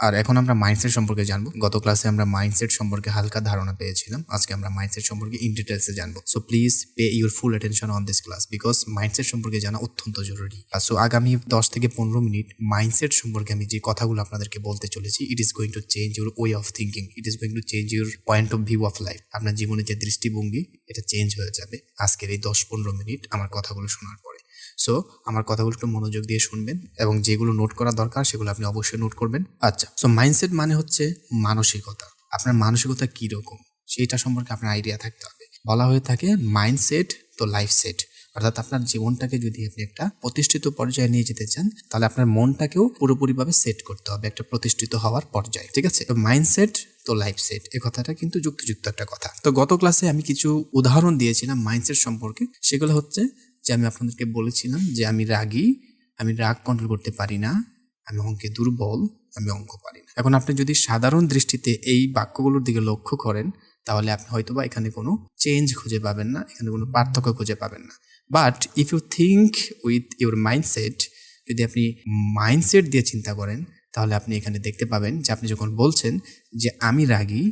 আর এখন আমরা মাইন্ডসেট সম্পর্কে জানবো। গত ক্লাসে আমরা মাইন্ডসেট সম্পর্কে হালকা ধারণা পেয়েছিলাম, আজকে আমরা মাইন্ডসেট সম্পর্কে ইন ডিটেলসে জানবো। So please pay your full attention on this class because mindset সম্পর্কে জানা অত্যন্ত জরুরি। সো আগামী 10 থেকে 15 মিনিট মাইন্ডসেট সম্পর্কে আমি যে কথাগুলো আপনাদেরকে বলতে চলেছি, it is going to change your way of thinking, it is going to change your point of view of life. আপনার জীবনে যে দৃষ্টিভঙ্গি এটা চেঞ্জ হয়ে যাবে আজকের এই 10-15 মিনিট আমার কথাগুলো শোনার পরে। সো আমার কথাগুলো একটু মনোযোগ দিয়ে শুনবেন এবং যেগুলো নোট করা দরকার সেগুলো আপনি অবশ্যই নোট করবেন। আচ্ছা, সো মাইন্ডসেট মানে হচ্ছে মানসিকতা। আপনার মানসিকতা কীরকম সেইটা সম্পর্কে আপনার আইডিয়া থাকতে হবে। বলা হয়ে থাকে মাইন্ডসেট তো লাইফ সেট, অর্থাৎ আপনার জীবনটাকে যদি আপনি একটা প্রতিষ্ঠিত পর্যায়ে নিয়ে যেতে চান তাহলে আপনার মনটাকেও পুরোপুরিভাবে সেট করতে হবে একটা প্রতিষ্ঠিত হওয়ার পর্যায়ে, ঠিক আছে? তো মাইন্ডসেট তো লাইফ সেট, এই কথাটা কিন্তু যুক্তিযুক্ত একটা কথা। তো গত ক্লাসে আমি কিছু উদাহরণ দিয়েছিলাম মাইন্ডসেট সম্পর্কে। সেগুলো হচ্ছে যে আমি আপনাদেরকে বলেছিলাম যে আমি রাগী, আমি রাগ কন্ট্রোল করতে পারি না, আমি অঙ্কে দুর্বল, আমি অঙ্ক পারি না। এখন আপনি যদি সাধারণ দৃষ্টিতে এই বাক্যগুলোর দিকে লক্ষ্য করেন তাহলে আপনি হয়তোবা এখানে কোনো চেঞ্জ খুঁজে পাবেন না, এখানে কোনো পার্থক্য খুঁজে পাবেন না। But if you think with your mindset, যদি আপনি মাইন্ডসেট দিয়ে চিন্তা করেন তাহলে আপনি এখানে দেখতে পাবেন যে আপনি যখন বলছেন যে আমি রাগী,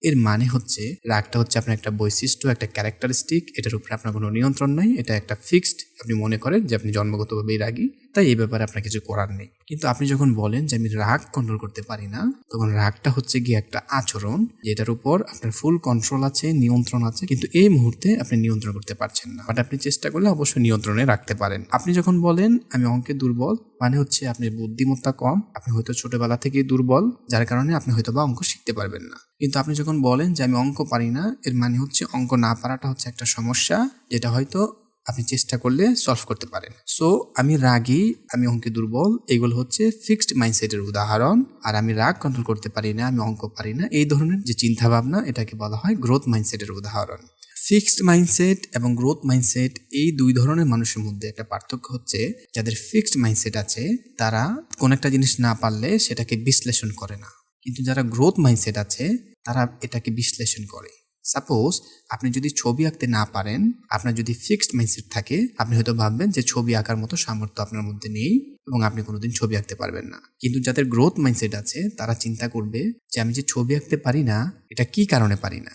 এর মানে হচ্ছে রাগটা হচ্ছে আপনার একটা বৈশিষ্ট্য, একটা ক্যারেক্টারিস্টিক, এটার উপরে আপনার কোনো নিয়ন্ত্রণ নাই, এটা একটা ফিক্সড। আপনি মনে করেন যে আপনি জন্মগতভাবেই রাগী, তাই এই ব্যাপারে আপনার কিছু করার নেই। কিন্তু আপনি যখন বলেন যে আমি রাগ কন্ট্রোল করতে পারি না, তখন রাগটা হচ্ছে গিয়ে একটা আচরণ যেটার উপর আপনার ফুল কন্ট্রোল আছে, নিয়ন্ত্রণ আছে, কিন্তু এই মুহূর্তে আপনি নিয়ন্ত্রণ করতে পারছেন না। বাট আপনি চেষ্টা করলে অবশ্যই নিয়ন্ত্রণে রাখতে পারেন। আপনি যখন বলেন আমি অঙ্কে দুর্বল, মানে হচ্ছে আপনার বুদ্ধিমত্তা কম, আপনি হয়তো ছোটবেলা থেকেই দুর্বল, যার কারণে আপনি হয়তো বা অঙ্ক শিখতে পারবেন না। কিন্তু আপনি যখন বলেন যে আমি অঙ্ক পারি না, এর মানে হচ্ছে অঙ্ক না পারাটা হচ্ছে একটা সমস্যা যেটা হয়তো আপনি চেষ্টা করলে সলভ করতে পারেন। সো আমি রাগী, আমি অঙ্কে দুর্বল, এগুলো হচ্ছে ফিক্সড মাইন্ডসেটের উদাহরণ। আর আমি রাগ কন্ট্রোল করতে পারি না, আমি অঙ্ক পারি না, এই ধরনের যে চিন্তা ভাবনা এটাকে বলা হয় গ্রোথ মাইন্ডসেটের উদাহরণ। ফিক্সড মাইন্ডসেট এবং গ্রোথ মাইন্ডসেট, এই দুই ধরনের মানুষের মধ্যে একটা পার্থক্য হচ্ছে যাদের ফিক্সড মাইন্ডসেট আছে তারা কোন একটা জিনিস না পারলে সেটাকে বিশ্লেষণ করে না, কিন্তু যারা গ্রোথ মাইন্ডসেট আছে তারা এটাকে বিশ্লেষণ করে। সাপোজ আপনি যদি ছবি আঁকতে না পারেন, আপনার যদি ফিক্সড মাইন্ডসেট থাকে, আপনি হয়তো ভাববেন যে ছবি আঁকার মতো সামর্থ্য আপনার মধ্যে নেই এবং আপনি কোনোদিন ছবি আঁকতে পারবেন না। কিন্তু যাদের গ্রোথ মাইন্ডসেট আছে তারা চিন্তা করবে যে আমি যে ছবি আঁকতে পারি না, এটা কি কারণে পারি না?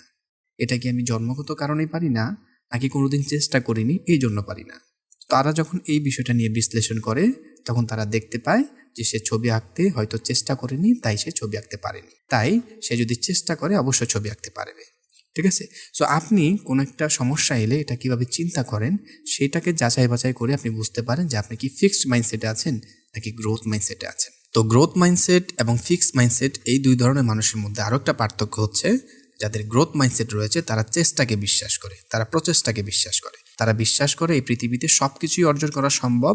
এটা কি আমি জন্মগত কারণেই পারি না, নাকি কোনোদিন চেষ্টা করিনি এই জন্য পারি না? তারা যখন এই বিষয়টা নিয়ে বিশ্লেষণ করে তখন তারা দেখতে পায় যে সে ছবি আঁকতে হয়তো চেষ্টা করেনি, তাই সে ছবি আঁকতে পারেনি। তাই সে যদি চেষ্টা করে অবশ্যই ছবি আঁকতে পারবে, ঠিক আছে? সো আপনি কোনো একটা সমস্যা এলে এটা কিভাবে চিন্তা করেন সেটাকে যাচাই বাছাই করে আপনি বুঝতে পারেন যে আপনি কি ফিক্সড মাইন্ডসেটে আছেন নাকি গ্রোথ মাইন্ডসেটে আছেন। তো গ্রোথ মাইন্ডসেট এবং ফিক্সড মাইন্ডসেট, এই দুই ধরনের মানুষের মধ্যে আরও একটা পার্থক্য হচ্ছে যাদের গ্রোথ মাইন্ডসেট রয়েছে তারা চেষ্টাকে বিশ্বাস করে, তারা প্রচেষ্টাকে বিশ্বাস করে, তারা বিশ্বাস করে এই পৃথিবীতে সবকিছুই অর্জন করা সম্ভব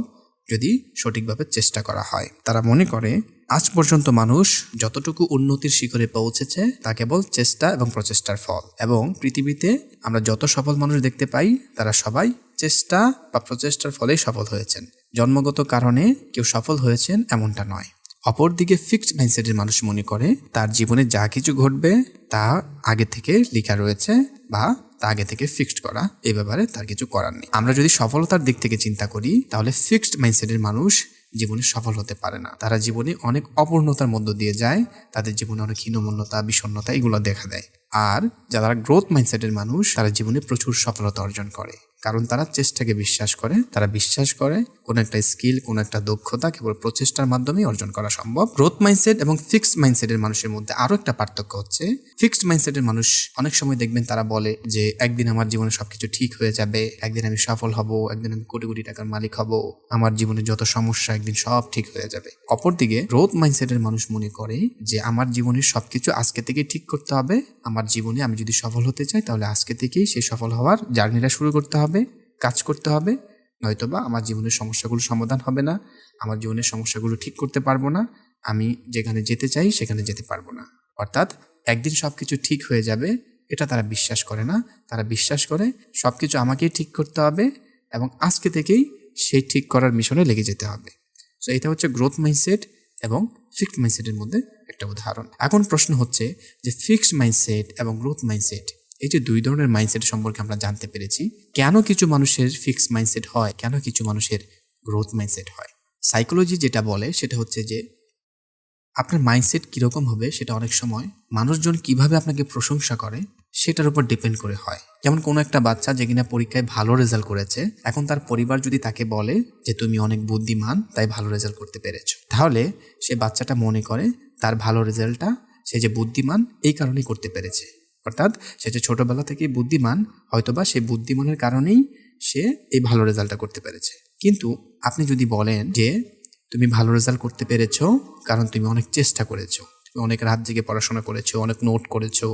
যদি সঠিকভাবে চেষ্টা করা হয়। তারা মনে করে আজ পর্যন্ত মানুষ যতটুকু উন্নতির শিখরে পৌঁছেছে তা কেবল চেষ্টা এবং প্রচেষ্টার ফল, এবং পৃথিবীতে আমরা যত সফল মানুষ দেখতে পাই তারা সবাই চেষ্টা বা প্রচেষ্টার ফলেই সফল হয়েছেন। জন্মগত কারণে কেউ সফল হয়েছেন এমনটা নয়। অপরদিকে ফিক্সড মাইন্ডসেটের মানুষ মনে করে তার জীবনে যা কিছু ঘটবে তা আগে থেকে লেখা রয়েছে বা তা আগে থেকে ফিক্সড করা, এই ব্যাপারে তার কিছু করার নেই। আমরা যদি সফলতার দিক থেকে চিন্তা করি তাহলে ফিক্সড মাইন্ডসেটের মানুষ জীবনে সফল হতে পারে না, তারা জীবনে অনেক অপূর্ণতার মধ্য দিয়ে যায়, তাদের জীবনে অনেক হীনমন্যতা, বিষণ্ণতা এগুলো দেখা দেয়। আর যারা গ্রোথ মাইন্ডসেটের মানুষ তারা জীবনে প্রচুর সফলতা অর্জন করে, কারণ তারা চেষ্টাকে বিশ্বাস করে, তারা বিশ্বাস করে কোনো একটা স্কিল, কোনো একটা দক্ষতা কেবল প্রচেষ্টার মাধ্যমেই অর্জন করা সম্ভব। গ্রোথ মাইন্ডসেট এবং ফিক্সড মাইন্ডসেটের মানুষের মধ্যে আরও একটা পার্থক্য হচ্ছে ফিক্সড মাইন্ডসেটের মানুষ অনেক সময় দেখবেন তারা বলে যে একদিন আমার জীবনে সবকিছু ঠিক হয়ে যাবে, একদিন আমি সফল হব, একদিন আমি কোটি কোটি টাকার মালিক হব, আমার জীবনে যত সমস্যা একদিন সব ঠিক হয়ে যাবে। অপরদিকে গ্রোথ মাইন্ডসেটের মানুষ মনে করে যে আমার জীবনের সবকিছু আজকে থেকেই ঠিক করতে হবে, আমার জীবনে আমি যদি সফল হতে চাই তাহলে আজকে থেকেই সেই সফল হওয়ার জার্নিটা শুরু করতে হবে, কাজ করতে হবে, নয়তোবা আমার জীবনের সমস্যাগুলো সমাধান হবে না, আমার জীবনের সমস্যাগুলো ঠিক করতে পারবো না, আমি যেখানে যেতে চাই সেখানে যেতে পারবো না। অর্থাৎ একদিন সবকিছু ঠিক হয়ে যাবে এটা তারা বিশ্বাস করে না, তারা বিশ্বাস করে সবকিছু আমাকেই ঠিক করতে হবে এবং আজকে থেকেই সেই ঠিক করার মিশনে লেগে যেতে হবে। সো এটা হচ্ছে গ্রোথ মাইন্ডসেট এবং ফিক্সড মাইন্ডসেটের মধ্যে একটা উদাহরণ। এখন প্রশ্ন হচ্ছে যে ফিক্সড মাইন্ডসেট এবং গ্রোথ মাইন্ডসেট, এই যে দুই ধরনের মাইন্ডসেট সম্পর্কে আমরা জানতে পেরেছি, কেন কিছু মানুষের ফিক্সড মাইন্ডসেট হয়, কেন কিছু মানুষের গ্রোথ মাইন্ডসেট হয়। সাইকোলজি যেটা বলে সেটা হচ্ছে যে আপনার মাইন্ডসেট কীরকম হবে সেটা অনেক সময় মানুষজন কিভাবে আপনাকে প্রশংসা করে সেটার উপর ডিপেন্ড করে হয়। যেমন কোনো একটা বাচ্চা যে কিনা পরীক্ষায় ভালো রেজাল্ট করেছে, এখন তার পরিবার যদি তাকে বলে যে তুমি অনেক বুদ্ধিমান তাই ভালো রেজাল্ট করতে পেরেছো, তাহলে সে বাচ্চাটা মনে করে তার ভালো রেজাল্টটা সে যে বুদ্ধিমান এই কারণেই করতে পেরেছে। অর্থাৎ সে যে ছোটবেলা থেকেই বুদ্ধিমান, হয়তোবা সে বুদ্ধিমানের কারণেই সে এই ভালো রেজাল্টটা করতে পেরেছে। কিন্তু আপনি যদি বলেন যে তুমি ভালো রেজাল্ট করতে পেরেছো কারণ তুমি অনেক চেষ্টা করেছো, তুমি অনেক রাত জেগে পড়াশোনা করেছো, অনেক নোট করেছো,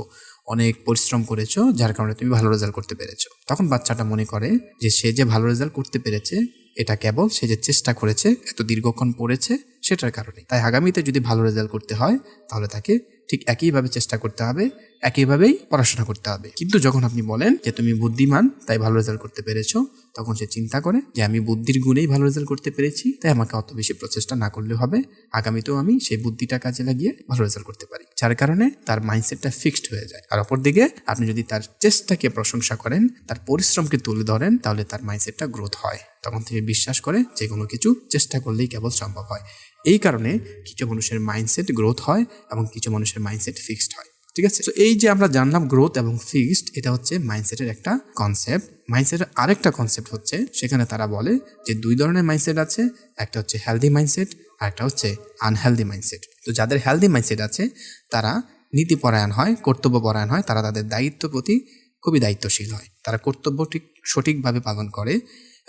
অনেক পরিশ্রম করেছো, যার কারণে তুমি ভালো রেজাল্ট করতে পেরেছো, তখন বাচ্চাটা মনে করে যে সে যে ভালো রেজাল্ট করতে পেরেছে এটা কেবল সে যে চেষ্টা করেছে, এত দীর্ঘক্ষণ পড়েছে সেটার কারণে। তাই আগামীতে যদি ভালো রেজাল্ট করতে হয় তাহলে তাকে ঠিক একইভাবে চেষ্টা করতে হবে, একইভাবেই পড়াশোনা করতে হবে। কিন্তু যখন আপনি বলেন যে তুমি বুদ্ধিমান তাই ভালো রেজাল্ট করতে পেরেছো, তখন সে চিন্তা করে যে আমি বুদ্ধির গুণেই ভালো রেজাল্ট করতে পেরেছি, তাই আমাকে অত বেশি প্রচেষ্টা না করলে হবে, আগামীতেও আমি সেই বুদ্ধিটা কাজে লাগিয়ে ভালো রেজাল্ট করতে পারি। যার কারণে তার মাইন্ডসেটটা ফিক্সড হয়ে যায়। আর অপরদিকে আপনি যদি তার চেষ্টাকে প্রশংসা করেন, তার পরিশ্রমকে তুলে ধরেন, তাহলে তার মাইন্ডসেটটা গ্রোথ হয়। তখন থেকে বিশ্বাস করে যে কোনো কিছু চেষ্টা করলেই কেবল সম্ভব হয়। এই কারণে কিছু মানুষের মাইন্ডসেট গ্রোথ হয় এবং কিছু মানুষের মাইন্ডসেট ফিক্সড হয়। ঠিক আছে, তো এই যে আমরা জানলাম গ্রোথ এবং ফিক্সড, এটা হচ্ছে মাইন্ডসেটের একটা কনসেপ্ট। মাইন্ডসেটের আরেকটা কনসেপ্ট হচ্ছে, সেখানে তারা বলে যে দুই ধরনের মাইন্ডসেট আছে, একটা হচ্ছে হেলদি মাইন্ডসেট আর একটা হচ্ছে আনহেলদি মাইন্ডসেট। তো যাদের হেলদি মাইন্ডসেট আছে তারা নীতিপরায়ণ হয়, কর্তব্যপরায়ণ হয়, তারা তাদের দায়িত্ব প্রতি খুবই দায়িত্বশীল হয়, তারা কর্তব্য ঠিক সঠিকভাবে পালন করে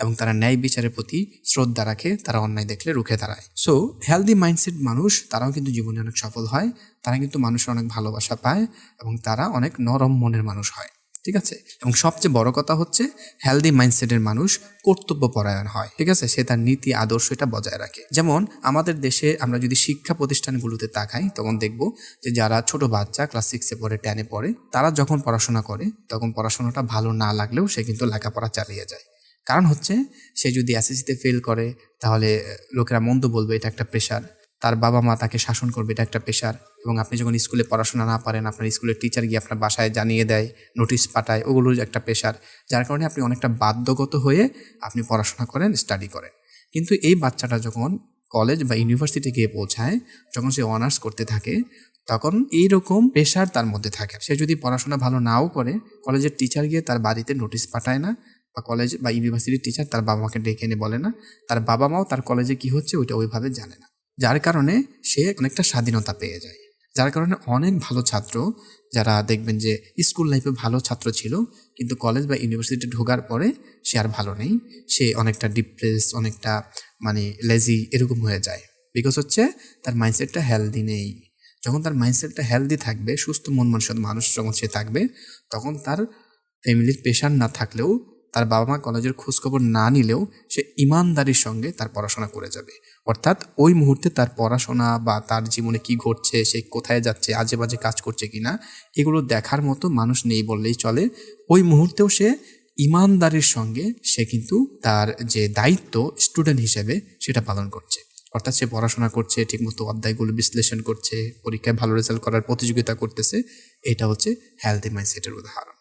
এবং তারা ন্যায় বিচারের প্রতি শ্রদ্ধা রাখে, তারা অন্যায় দেখলে রুখে দাঁড়ায়। সো হেলদি মাইন্ডসেট মানুষ তারাও কিন্তু জীবনে অনেক সফল হয়, তারা কিন্তু মানুষের অনেক ভালোবাসা পায় এবং তারা অনেক নরম মনের মানুষ হয়। ঠিক আছে, এবং সবচেয়ে বড় কথা হচ্ছে হেলদি মাইন্ডসেটের মানুষ কর্তব্যপরায়ণ হয়। ঠিক আছে, সে তার নীতি আদর্শ এটা বজায় রাখে। যেমন আমাদের দেশে আমরা যদি শিক্ষা প্রতিষ্ঠানগুলোতে তাকাই, তখন দেখব যে যারা ছোট বাচ্চা ক্লাস 6-এ পড়ে, 10-এ পড়ে, তারা যখন পড়াশোনা করে তখন পড়াশোনাটা ভালো না লাগলেও সে কিন্তু লেখাপড়া চালিয়ে যায়। কারণ হচ্ছে সে যদি এসএসসিতে ফেল করে তাহলে লোকেরা মন্দ বলবে, এটা একটা প্রেশার, তার বাবা মা তাকে শাসন করবে, এটা একটা প্রেশার। এবং আপনি যখন স্কুলে পড়াশোনা না পারেন, আপনার স্কুলের টিচার গিয়ে আপনার বাসায় জানিয়ে দেয়, নোটিশ পাঠায়, ওগুলো একটা প্রেশার, যার কারণে আপনি অনেকটা বাধ্যগত হয়ে আপনি পড়াশোনা করেন, স্টাডি করেন। কিন্তু এই বাচ্চাটা যখন কলেজ বা ইউনিভার্সিটি গিয়ে পৌঁছায়, যখন সে অনার্স করতে থাকে, তখন এইরকম প্রেশার তার মধ্যে থাকে। সে যদি পড়াশোনা ভালো নাও করে, কলেজের টিচার গিয়ে তার বাড়িতে নোটিশ পাঠায় না, বা কলেজ বা ইউনিভার্সিটির টিচার তার বাবা মাকে ডেকে এনে বলে না, তার বাবা মাও তার কলেজে কি হচ্ছে ওইটা ওইভাবে জানে না, যার কারণে সে অনেকটা স্বাধীনতা পেয়ে যায়। যার কারণে অনেক ভালো ছাত্র যারা দেখবেন যে স্কুল লাইফে ভালো ছাত্র ছিল, কিন্তু কলেজ বা ইউনিভার্সিটি ঢোকার পরে সে আর ভালো নেই, সে অনেকটা ডিপ্রেস, অনেকটা লেজি এরকম হয়ে যায়। বিকজ হচ্ছে তার মাইন্ডসেটটা হেলদি নেই। যখন তার মাইন্ডসেটটা হেলদি থাকবে, সুস্থ মন মানসিক মানুষ যখন সে থাকবে, তখন তার ফ্যামিলির প্রেশার না থাকলেও, তার বাবা মা কলেজের খোঁজখবর না নিলেও সে ইমানদারির সঙ্গে তার পড়াশোনা করে যাবে। অর্থাৎ ওই মুহূর্তে তার পড়াশোনা বা তার জীবনে কি ঘটছে, সে কোথায় যাচ্ছে, আজে বাজে কাজ করছে কিনা, এগুলো দেখার মতো মানুষ নেই বললেই চলে। ওই মুহূর্তেও সে ইমানদারির সঙ্গে সে কিন্তু তার যে দায়িত্ব স্টুডেন্ট হিসেবে সেটা পালন করছে। অর্থাৎ সে পড়াশোনা করছে, ঠিকমতো অধ্যায়গুলো বিশ্লেষণ করছে, পরীক্ষায় ভালো রেজাল্ট করার প্রতিযোগিতা করতেছে। এটা হচ্ছে হেলদি মাইন্ডসেটের উদাহরণ।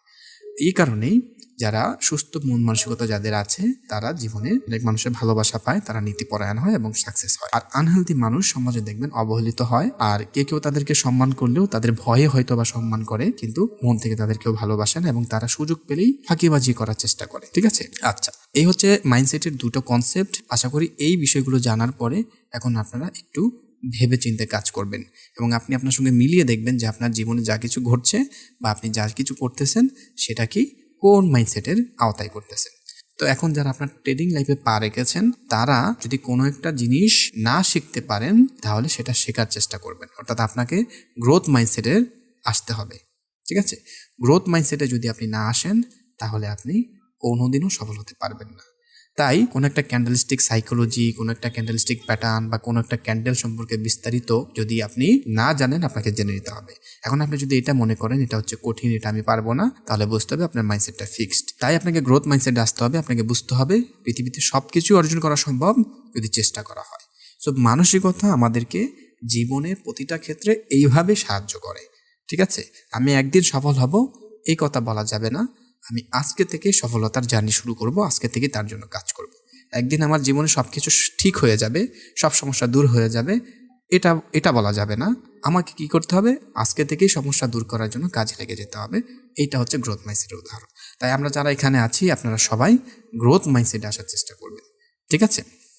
এই কারণেই যারা সুস্থ মন মানসিকতা যাদের আছে, তারা জীবনে অনেক মানুষের ভালোবাসা পায়, তারা নীতিপরায়ণ হয় এবং সাকসেস হয়। আর আনহেলদি মানুষ সমাজে দেখবেন অবহেলিত হয়, আর কেউ তাদেরকে সম্মান করলেও তাদের ভয়ে হয়তো বা সম্মান করে, কিন্তু মন থেকে তাদেরকেও ভালোবাসে না এবং তারা সুযোগ পেলেই ফাঁকিবাজি করার চেষ্টা করে। ঠিক আছে, আচ্ছা, এই হচ্ছে মাইন্ডসেটের দুটো কনসেপ্ট। আশা করি এই বিষয়গুলো জানার পরে এখন আপনারা একটু ভেবে চিন্তে কাজ করবেন এবং আপনি আপনার সঙ্গে মিলিয়ে দেখবেন যে আপনার জীবনে যা কিছু ঘটছে বা আপনি যা কিছু করতেছেন সেটা কি কোন মাইন্ডসেটের আওতায় করতেছেন। তো এখন যারা আপনার ট্রেডিং লাইফে পা রেখেছেন, তারা যদি কোনো একটা জিনিস না শিখতে পারেন তাহলে সেটা শেখার চেষ্টা করবেন। অর্থাৎ আপনাকে গ্রোথ মাইন্ডসেটের আসতে হবে। ঠিক আছে, গ্রোথ মাইন্ডসেটে যদি আপনি না আসেন তাহলে আপনি কোনোদিনও সফল হতে পারবেন না। তাই কোনো একটা ক্যান্ডেলস্টিক সাইকোলজি, কোনো একটা ক্যান্ডেলস্টিক প্যাটার্ন বা কোনো একটা ক্যান্ডেল সম্পর্কে বিস্তারিত যদি আপনি না জানেন, আপনাকে জেনে নিতে হবে। এখন আপনি যদি এটা মনে করেন এটা হচ্ছে কঠিন, এটা আমি পারবো না, তাহলে বুঝতে হবে আপনার মাইন্ডসেটটা ফিক্সড। তাই আপনাকে গ্রোথ মাইন্ডসেটে আসতে হবে। আপনাকে বুঝতে হবে পৃথিবীতে সব কিছু অর্জন করা সম্ভব যদি চেষ্টা করা হয়। সো মানসিকতা আমাদেরকে জীবনের প্রতিটা ক্ষেত্রে এইভাবে সাহায্য করে। ঠিক আছে, আমি একদিন সফল হব এই কথা বলা যাবে না। আমি আজকে থেকে সফলতার জার্নি শুরু করব, আজকে থেকে তার জন্য কাজ করব। একদিন আমার জীবনে সব কিছু ঠিক হয়ে যাবে, সব সমস্যা দূর হয়ে যাবে, এটা এটা বলা যাবে না। আমাকে কি করতে হবে, আজকে থেকেই সমস্যা দূর করার জন্য কাজে লেগে যেতে হবে। এইটা হচ্ছে গ্রোথ মাইন্ডসেটের উদাহরণ। তাই আমরা যারা এখানে আছি আপনারা সবাই গ্রোথ মাইন্ডসেটে আসার চেষ্টা করবেন, ঠিক আছে?